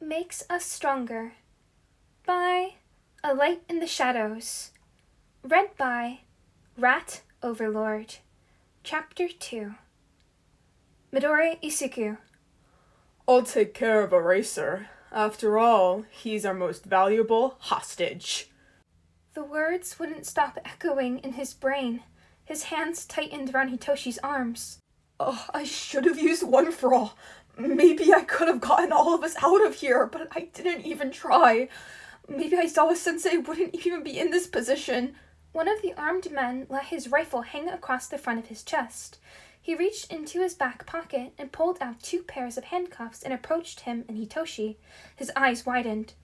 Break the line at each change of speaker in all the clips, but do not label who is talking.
Makes Us Stronger by A Light in the Shadows. Read by Rat Overlord. Chapter 2. Midori Isuku.
I'll take care of Eraser. After all, he's our most valuable hostage.
The words wouldn't stop echoing in his brain. His hands tightened around Hitoshi's arms.
I should have used one for all. Maybe I could have gotten all of us out of here, but I didn't even try. Maybe Aizawa-sensei wouldn't even be in this position.
One of the armed men let his rifle hang across the front of his chest. He reached into his back pocket and pulled out 2 pairs of handcuffs and approached him and Hitoshi. His eyes widened.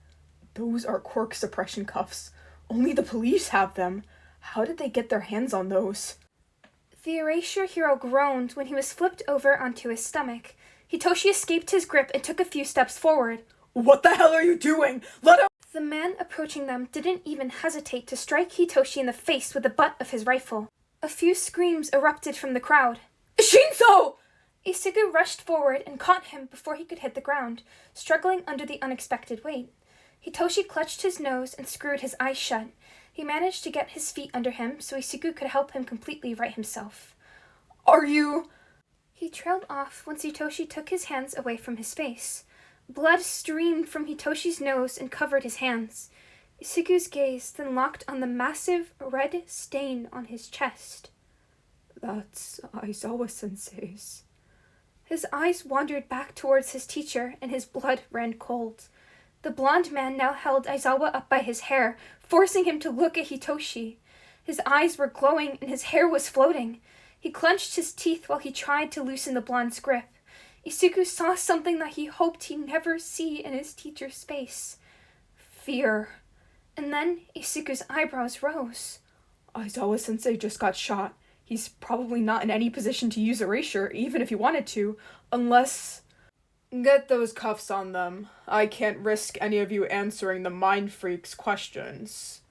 Those are quirk suppression cuffs. Only the police have them. How did they get their hands on those?
The erasure hero groaned when he was flipped over onto his stomach. Hitoshi escaped his grip and took a few steps forward.
What the hell are you doing? Let him...
The man approaching them didn't even hesitate to strike Hitoshi in the face with the butt of his rifle. A few screams erupted from the crowd.
Shinzo!
Isuku rushed forward and caught him before he could hit the ground, struggling under the unexpected weight. Hitoshi clutched his nose and screwed his eyes shut. He managed to get his feet under him so Isuku could help him completely right himself.
Are you...
He trailed off once Hitoshi took his hands away from his face. Blood streamed from Hitoshi's nose and covered his hands. Isuku's gaze then locked on the massive red stain on his chest.
That's Aizawa-sensei's.
His eyes wandered back towards his teacher, and his blood ran cold. The blond man now held Aizawa up by his hair, forcing him to look at Hitoshi. His eyes were glowing, and his hair was floating. He clenched his teeth while he tried to loosen the blonde's grip. Isuku saw something that he hoped he'd never see in his teacher's face. Fear. And then Isuku's eyebrows rose.
Aizawa-sensei just got shot. He's probably not in any position to use erasure, even if he wanted to, unless... Get those cuffs on them. I can't risk any of you answering the mind freak's questions.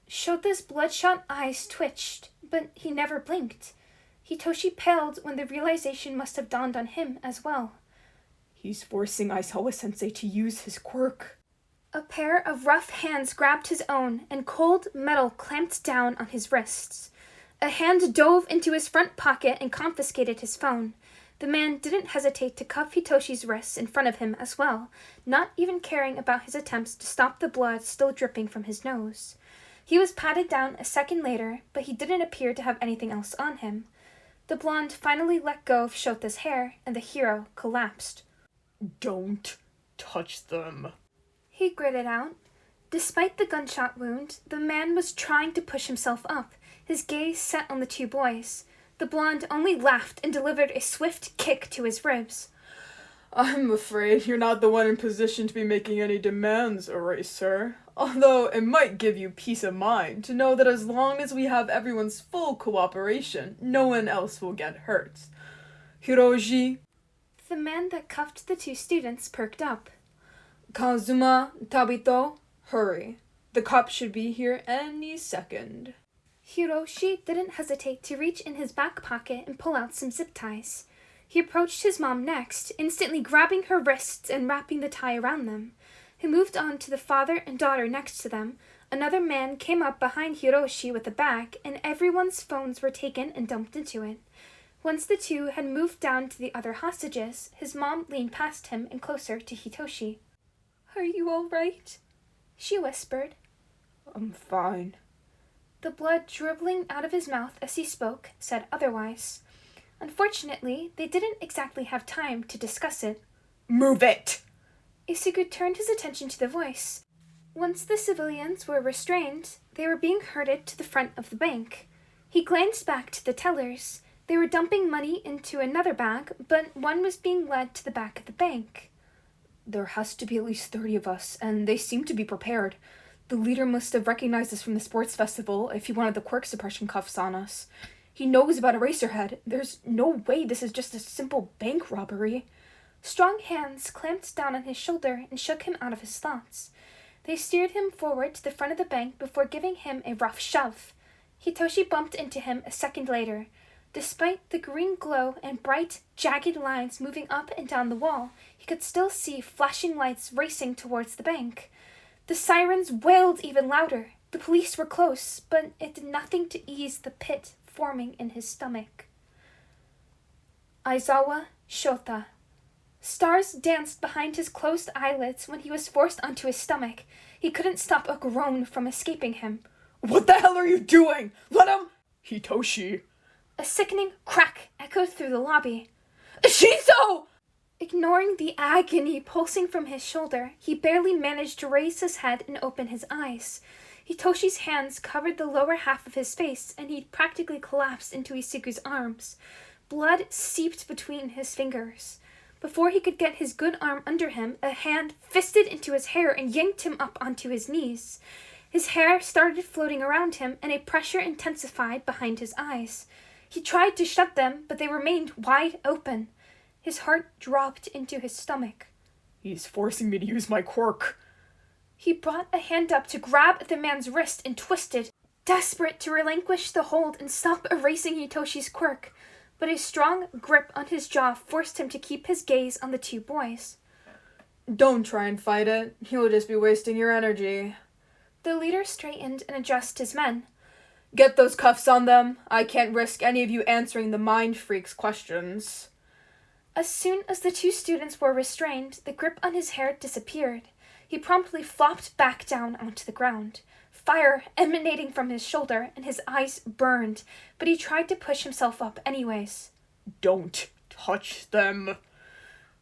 Shota's bloodshot eyes twitched, but he never blinked. Hitoshi paled when the realization must have dawned on him as well.
He's forcing Aizawa-sensei to use his quirk.
A pair of rough hands grabbed his own, and cold metal clamped down on his wrists. A hand dove into his front pocket and confiscated his phone. The man didn't hesitate to cuff Hitoshi's wrists in front of him as well, not even caring about his attempts to stop the blood still dripping from his nose. He was patted down a second later, but he didn't appear to have anything else on him. The blonde finally let go of Shota's hair, and the hero collapsed.
Don't touch them,
he gritted out. Despite the gunshot wound, the man was trying to push himself up, his gaze set on the 2 boys. The blonde only laughed and delivered a swift kick to his ribs.
I'm afraid you're not the one in position to be making any demands, Eraser. Although it might give you peace of mind to know that as long as we have everyone's full cooperation, no one else will get hurt. Hiroji.
The man that cuffed the 2 students perked up.
Kazuma, Tabito, hurry. The cops should be here any second.
Hiroshi didn't hesitate to reach in his back pocket and pull out some zip ties. He approached his mom next, instantly grabbing her wrists and wrapping the tie around them. He moved on to the father and daughter next to them. Another man came up behind Hiroshi with a bag, and everyone's phones were taken and dumped into it. Once the 2 had moved down to the other hostages, his mom leaned past him and closer to Hitoshi.
Are you all right?
She whispered.
I'm fine.
The blood dribbling out of his mouth as he spoke said otherwise. Unfortunately, they didn't exactly have time to discuss it.
Move it!
Isuku turned his attention to the voice. Once the civilians were restrained, they were being herded to the front of the bank. He glanced back to the tellers. They were dumping money into another bag, but one was being led to the back of the bank.
There has to be at least 30 of us, and they seem to be prepared. The leader must have recognized us from the sports festival if he wanted the quirk suppression cuffs on us. He knows about Eraserhead. There's no way this is just a simple bank robbery.
Strong hands clamped down on his shoulder and shook him out of his thoughts. They steered him forward to the front of the bank before giving him a rough shove. Hitoshi bumped into him a second later. Despite the green glow and bright, jagged lines moving up and down the wall, he could still see flashing lights racing towards the bank. The sirens wailed even louder. The police were close, but it did nothing to ease the pit forming in his stomach. Aizawa Shouta. Stars danced behind his closed eyelids when he was forced onto his stomach. He couldn't stop a groan from escaping him.
What the hell are you doing? Let him... Hitoshi.
A sickening crack echoed through the lobby.
Shizo!
Ignoring the agony pulsing from his shoulder, he barely managed to raise his head and open his eyes. Hitoshi's hands covered the lower half of his face, and he'd practically collapsed into Isiku's arms. Blood seeped between his fingers. Before he could get his good arm under him, a hand fisted into his hair and yanked him up onto his knees. His hair started floating around him, and a pressure intensified behind his eyes. He tried to shut them, but they remained wide open. His heart dropped into his stomach.
He's forcing me to use my quirk.
He brought a hand up to grab the man's wrist and twisted, desperate to relinquish the hold and stop erasing Hitoshi's quirk. But a strong grip on his jaw forced him to keep his gaze on the two boys.
Don't try and fight it. You'll just be wasting your energy.
The leader straightened and addressed his men.
Get those cuffs on them. I can't risk any of you answering the mind freak's questions.
As soon as the two students were restrained, the grip on his hair disappeared. He promptly flopped back down onto the ground. Fire emanating from his shoulder, and his eyes burned, but he tried to push himself up anyways.
Don't touch them.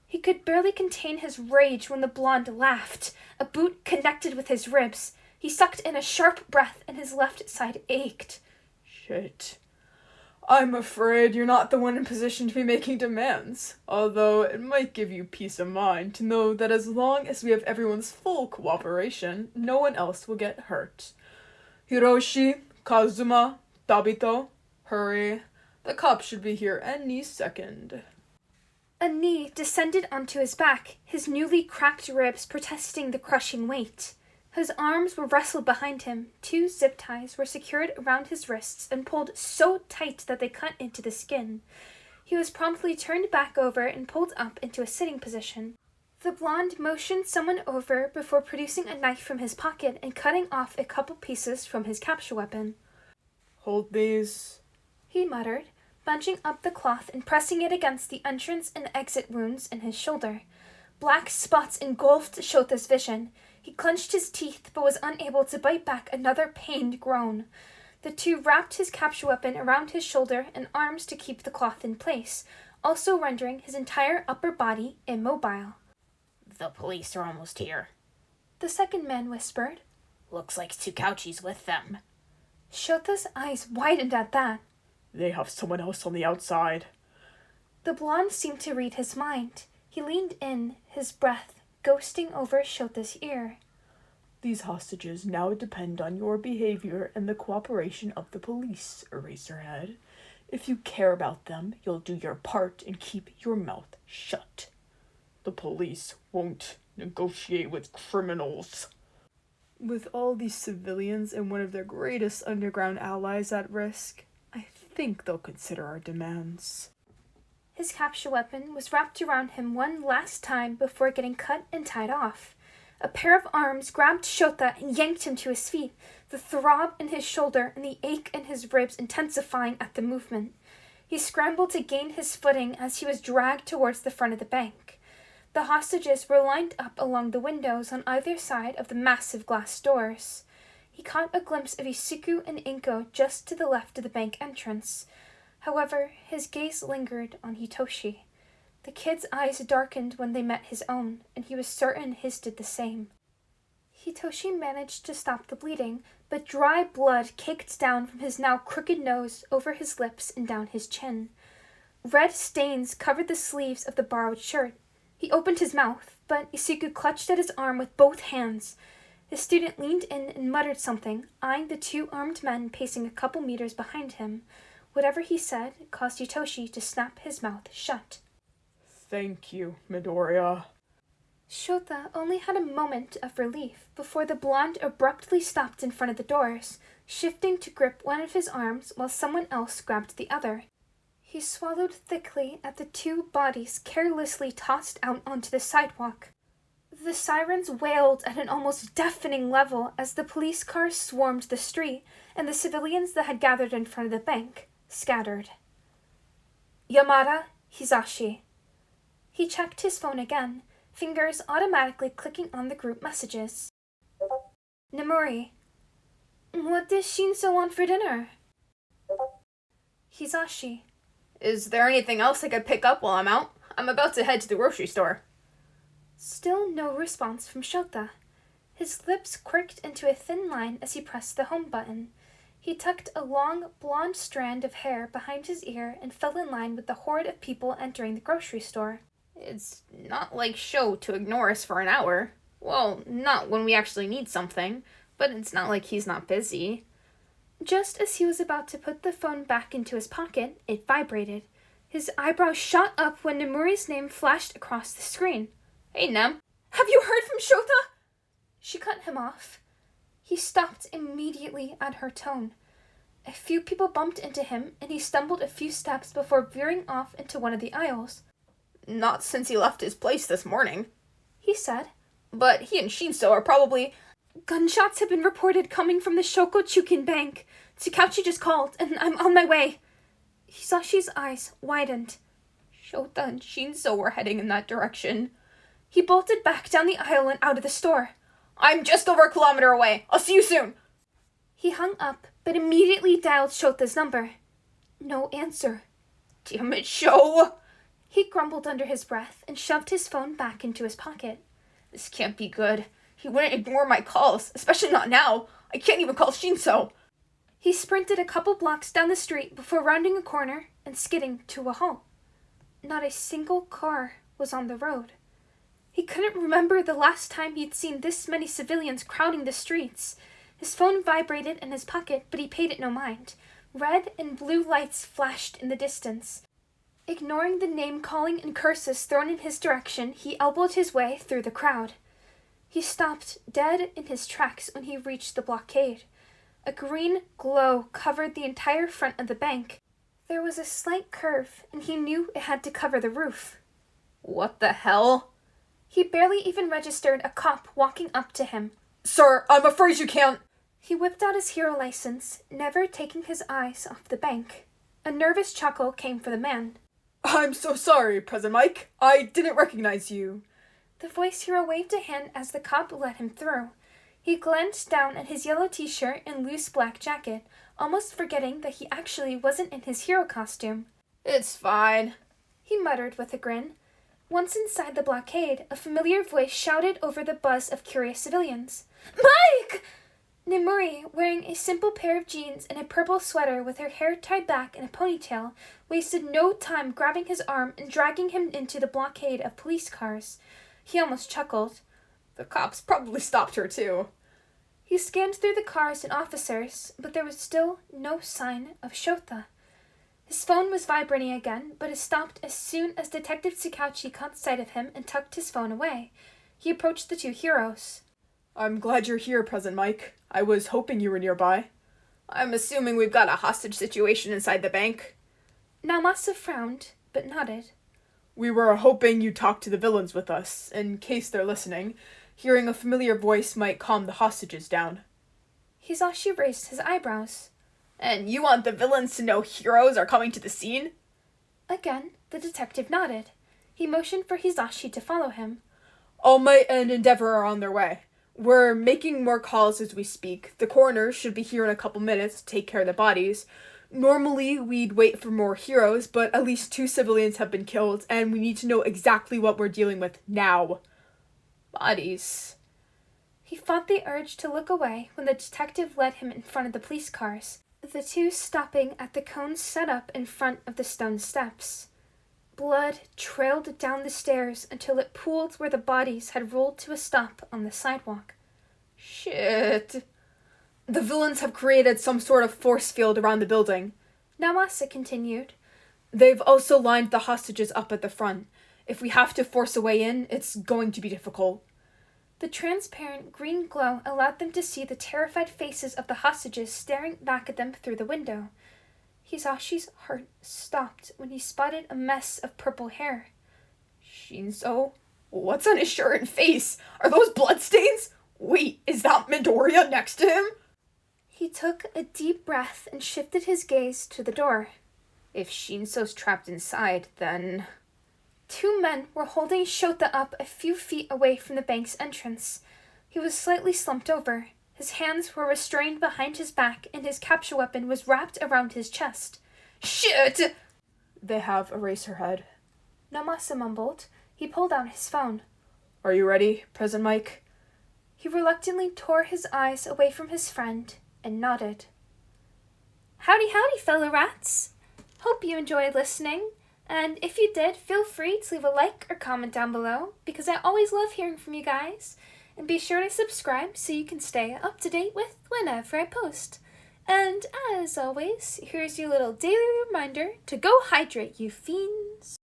He could barely contain his rage when the blonde laughed. A boot connected with his ribs. He sucked in a sharp breath, and his left side ached.
Shit. I'm afraid you're not the one in position to be making demands, although it might give you peace of mind to know that as long as we have everyone's full cooperation, no one else will get hurt. Hiroshi, Kazuma, Tabito, hurry. The cops should be here any second.
A knee descended onto his back, his newly cracked ribs protesting the crushing weight. His arms were wrestled behind him. 2 zip ties were secured around his wrists and pulled so tight that they cut into the skin. He was promptly turned back over and pulled up into a sitting position. The blonde motioned someone over before producing a knife from his pocket and cutting off a couple pieces from his capture weapon.
Hold these,
he muttered, bunching up the cloth and pressing it against the entrance and exit wounds in his shoulder. Black spots engulfed Shota's vision. He clenched his teeth but was unable to bite back another pained groan. The two wrapped his capture weapon around his shoulder and arms to keep the cloth in place, also rendering his entire upper body immobile.
The police are almost here.
The second man whispered.
Looks like Tsukauchi's with them.
Shota's eyes widened at that.
They have someone else on the outside.
The blonde seemed to read his mind. He leaned in, his breath ghosting over Shota's ear.
These hostages now depend on your behavior and the cooperation of the police, Eraserhead. If you care about them, you'll do your part and keep your mouth shut. The police won't negotiate with criminals. With all these civilians and one of their greatest underground allies at risk, I think they'll consider our demands.
His capture weapon was wrapped around him one last time before getting cut and tied off. A pair of arms grabbed Shouta and yanked him to his feet, the throb in his shoulder and the ache in his ribs intensifying at the movement. He scrambled to gain his footing as he was dragged towards the front of the bank. The hostages were lined up along the windows on either side of the massive glass doors. He caught a glimpse of Isuku and Inko just to the left of the bank entrance. However, his gaze lingered on Hitoshi. The kid's eyes darkened when they met his own, and he was certain his did the same. Hitoshi managed to stop the bleeding, but dry blood caked down from his now crooked nose over his lips and down his chin. Red stains covered the sleeves of the borrowed shirt. He opened his mouth, but Isuku clutched at his arm with both hands. The student leaned in and muttered something, eyeing the 2 armed men pacing a couple meters behind him. Whatever he said caused Hitoshi to snap his mouth shut.
Thank you, Midoriya.
Shouta only had a moment of relief before the blonde abruptly stopped in front of the doors, shifting to grip one of his arms while someone else grabbed the other. He swallowed thickly at the two bodies carelessly tossed out onto the sidewalk. The sirens wailed at an almost deafening level as the police cars swarmed the street and the civilians that had gathered in front of the bank scattered. Yamada Hisashi. He checked his phone again, fingers automatically clicking on the group messages. Nemuri. What does Shinso want for dinner? Hisashi.
Is there anything else I could pick up while I'm out? I'm about to head to the grocery store.
Still no response from Shouta. His lips quirked into a thin line as he pressed the home button. He tucked a long, blonde strand of hair behind his ear and fell in line with the horde of people entering the grocery store.
It's not like Sho to ignore us for an hour. Well, not when we actually need something, but it's not like he's not busy.
Just as he was about to put the phone back into his pocket, it vibrated. His eyebrows shot up when Nemuri's name flashed across the screen.
Hey, Nem.
Have you heard from Shouta? She cut him off. He stopped immediately at her tone. A few people bumped into him, and he stumbled a few steps before veering off into one of the aisles.
Not since he left his place this morning,
he said.
But he and Shinso are probably...
Gunshots have been reported coming from the Shokochukin Bank. Tsukauchi just called, and I'm on my way. Hisashi's eyes widened.
Shouta and Shinso were heading in that direction.
He bolted back down the aisle and out of the store.
I'm just over a kilometer away. I'll see you soon.
He hung up, but immediately dialed Shota's number. No answer.
Damn it, Sho!
He grumbled under his breath and shoved his phone back into his pocket.
This can't be good. He wouldn't ignore my calls, especially not now. I can't even call Shinso.
He sprinted a couple blocks down the street before rounding a corner and skidding to a halt. Not a single car was on the road. He couldn't remember the last time he'd seen this many civilians crowding the streets. His phone vibrated in his pocket, but he paid it no mind. Red and blue lights flashed in the distance. Ignoring the name-calling and curses thrown in his direction, he elbowed his way through the crowd. He stopped dead in his tracks when he reached the blockade. A green glow covered the entire front of the bank. There was a slight curve, and he knew it had to cover the roof.
What the hell?
He barely even registered a cop walking up to him.
Sir, I'm afraid you can't...
He whipped out his hero license, never taking his eyes off the bank. A nervous chuckle came from the man.
I'm so sorry, President Mike. I didn't recognize you.
The voice hero waved a hand as the cop let him through. He glanced down at his yellow t-shirt and loose black jacket, almost forgetting that he actually wasn't in his hero costume.
It's fine,
he muttered with a grin. Once inside the blockade, a familiar voice shouted over the buzz of curious civilians. Mike! Nemuri, wearing a simple pair of jeans and a purple sweater with her hair tied back in a ponytail, wasted no time grabbing his arm and dragging him into the blockade of police cars. He almost chuckled.
The cops probably stopped her, too.
He scanned through the cars and officers, but there was still no sign of Shouta. His phone was vibrating again, but it stopped as soon as Detective Tsukauchi caught sight of him and tucked his phone away. He approached the two heroes.
I'm glad you're here, President Mike. I was hoping you were nearby.
I'm assuming we've got a hostage situation inside the bank.
Naomasa frowned, but nodded.
We were hoping you'd talk to the villains with us, in case they're listening. Hearing a familiar voice might calm the hostages down.
Hisashi raised his eyebrows.
And you want the villains to know heroes are coming to the scene?
Again, the detective nodded. He motioned for Hisashi to follow him.
All Might and Endeavor are on their way. We're making more calls as we speak. The coroner should be here in a couple minutes to take care of the bodies. Normally, we'd wait for more heroes, but at least 2 civilians have been killed, and we need to know exactly what we're dealing with now.
Bodies.
He fought the urge to look away when the detective led him in front of the police cars, the two stopping at the cones set up in front of the stone steps. Blood trailed down the stairs until it pooled where the bodies had rolled to a stop on the sidewalk.
Shit.
The villains have created some sort of force field around the building.
Naomasa continued.
They've also lined the hostages up at the front. If we have to force a way in, it's going to be difficult.
The transparent green glow allowed them to see the terrified faces of the hostages staring back at them through the window. Hisashi's heart stopped when he spotted a mess of purple hair.
Shinso? What's on his shirt and face? Are those bloodstains? Wait, is that Midoriya next to him?
He took a deep breath and shifted his gaze to the door.
If Shinso's trapped inside, then...
2 men were holding Shouta up a few feet away from the bank's entrance. He was slightly slumped over. His hands were restrained behind his back, and his capture weapon was wrapped around his chest.
Shit!
They have Eraserhead.
Namasa mumbled. He pulled out his phone.
Are you ready, Present Mike?
He reluctantly tore his eyes away from his friend and nodded. Howdy, howdy, fellow rats. Hope you enjoyed listening. And if you did, feel free to leave a like or comment down below, because I always love hearing from you guys. And be sure to subscribe so you can stay up to date with whenever I post. And as always, here's your little daily reminder to go hydrate, you fiends.